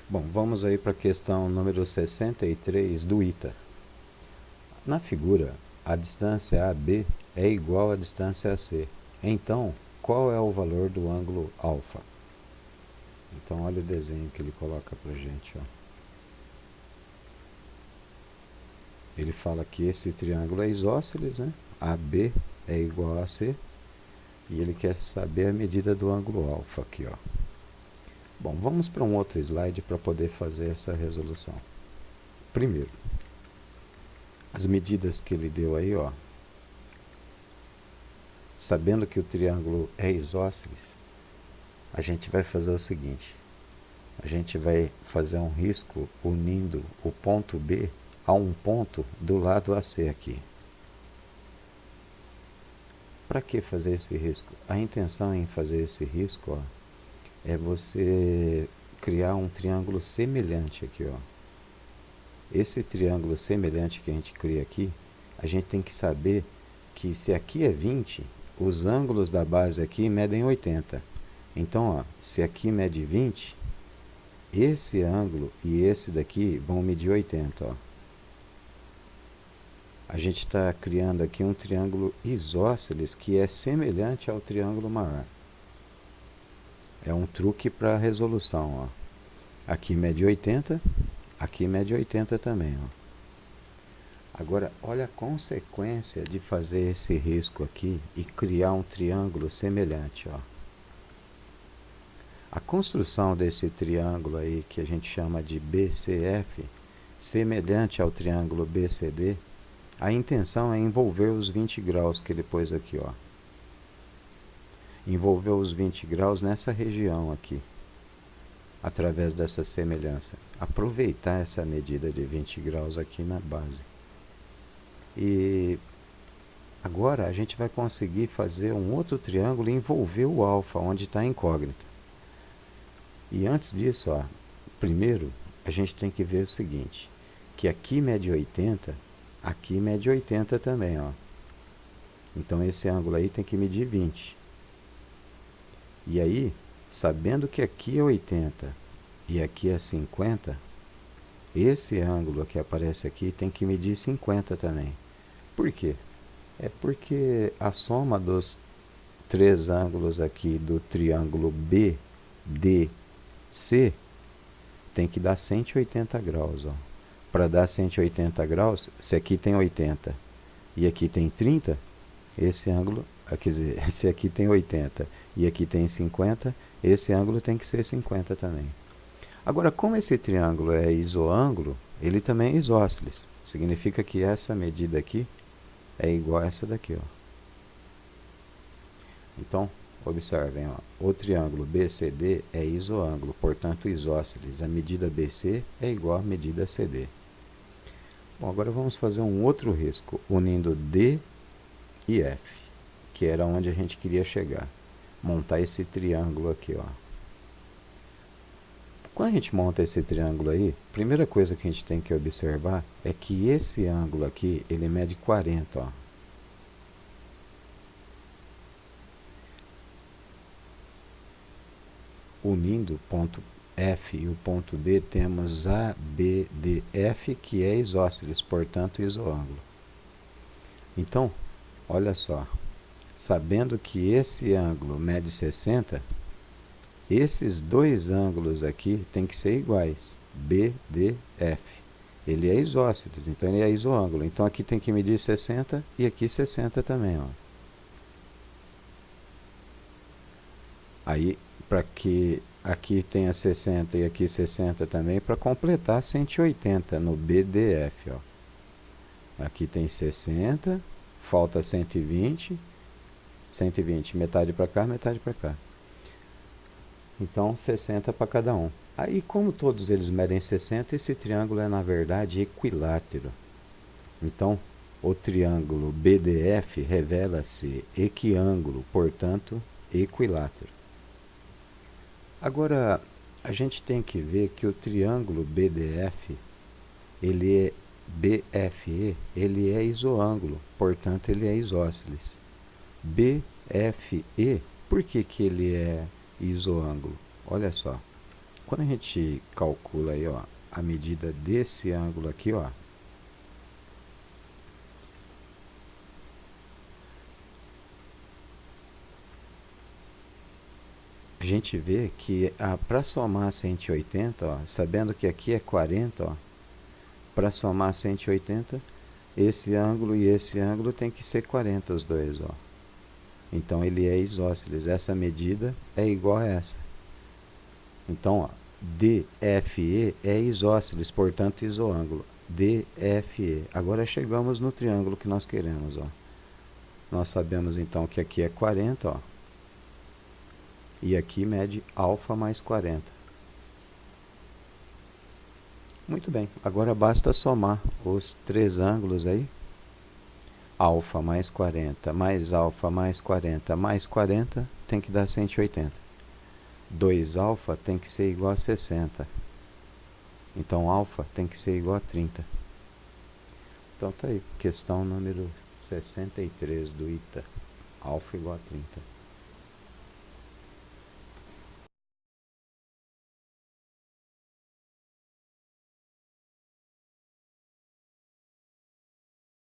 Bom, vamos aí para a questão número 63 do ITA. Na figura, a distância AB é igual à distância AC. Então, qual é o valor do ângulo alfa? Então, olha o desenho que ele coloca para a gente. Ó. Ele fala que esse triângulo é isósceles, né? AB é igual a AC. E ele quer saber a medida do ângulo alfa aqui, ó. Bom, vamos para um outro slide para poder fazer essa resolução. Primeiro, as medidas que ele deu aí, ó. Sabendo que o triângulo é isósceles, a gente vai fazer o seguinte. A gente vai fazer um risco unindo o ponto B a um ponto do lado AC aqui. Para que fazer esse risco? A intenção em fazer esse risco, ó, é você criar um triângulo semelhante aqui, ó. Esse triângulo semelhante que a gente cria aqui, a gente tem que saber que se aqui é 20, os ângulos da base aqui medem 80. Então, ó, se aqui mede 20, esse ângulo e esse daqui vão medir 80. Ó. A gente está criando aqui um triângulo isósceles que é semelhante ao triângulo maior. É um truque para resolução. Ó. Aqui mede 80, aqui mede 80 também. Ó. Agora, olha a consequência de fazer esse risco aqui e criar um triângulo semelhante. Ó. A construção desse triângulo aí, que a gente chama de BCF, semelhante ao triângulo BCD, a intenção é envolver os 20 graus que ele pôs aqui. Ó. Envolver os 20 graus nessa região aqui, através dessa semelhança. Aproveitar essa medida de 20 graus aqui na base. E agora a gente vai conseguir fazer um outro triângulo e envolver o alfa, onde está a incógnita. E antes disso, ó, primeiro a gente tem que ver o seguinte, que aqui mede 80, aqui mede 80 também. Ó. Então esse ângulo aí tem que medir 20. E aí, sabendo que aqui é 80 e aqui é 50, esse ângulo que aparece aqui tem que medir 50 também. Por quê? É porque a soma dos três ângulos aqui do triângulo BDC tem que dar 180 graus. Para dar 180 graus, se aqui tem 80 e aqui tem 30, esse ângulo, quer dizer, se aqui tem 80 e aqui tem 50, esse ângulo tem que ser 50 também. Agora, como esse triângulo é isoângulo, ele também é isósceles. Significa que essa medida aqui é igual a essa daqui. Ó. Então, observem, ó, o triângulo BCD é isoângulo, portanto isósceles. A medida BC é igual à medida CD. Bom, agora vamos fazer um outro risco, unindo D e F, que era onde a gente queria chegar. Montar esse triângulo aqui, ó. Quando a gente monta esse triângulo aí, a primeira coisa que a gente tem que observar é que esse ângulo aqui, ele mede 40, ó. Unindo o ponto F e o ponto D, temos ABDF, que é isósceles, portanto isoângulo. Então, olha só, sabendo que esse ângulo mede 60, esses dois ângulos aqui têm que ser iguais, BDF. Ele é isósceles, então ele é isoângulo. Então aqui tem que medir 60 e aqui 60 também. Ó. Aí, para que aqui tenha 60 e aqui 60 também, para completar 180 no BDF. Ó. Aqui tem 60, falta 120, 120, metade para cá, metade para cá. Então, 60 para cada um. Aí, como todos eles medem 60, esse triângulo é, na verdade, equilátero. Então, o triângulo BDF revela-se equiângulo, portanto, equilátero. Agora, a gente tem que ver que o triângulo BDF, ele é BFE, ele é isoângulo, portanto, ele é isósceles. BFE, por que ele é isoângulo? Olha só. quando a gente calcula aí, ó, a medida desse ângulo aqui, ó, a gente vê que para somar 180, ó, sabendo que aqui é 40, ó, para somar 180, esse ângulo e esse ângulo tem que ser 40 os dois, ó. Então ele é isósceles. Essa medida é igual a essa. Então, ó, DFE é isósceles, portanto isoângulo. DFE. Agora chegamos no triângulo que nós queremos, ó. Nós sabemos então que aqui é 40, ó. E aqui mede alfa mais 40. Muito bem, agora basta somar os três ângulos aí. Alfa mais 40, mais alfa mais 40, mais 40 tem que dar 180. 2 alfa tem que ser igual a 60. Então alfa tem que ser igual a 30. Então tá aí, questão número 63 do ITA. Alfa igual a 30.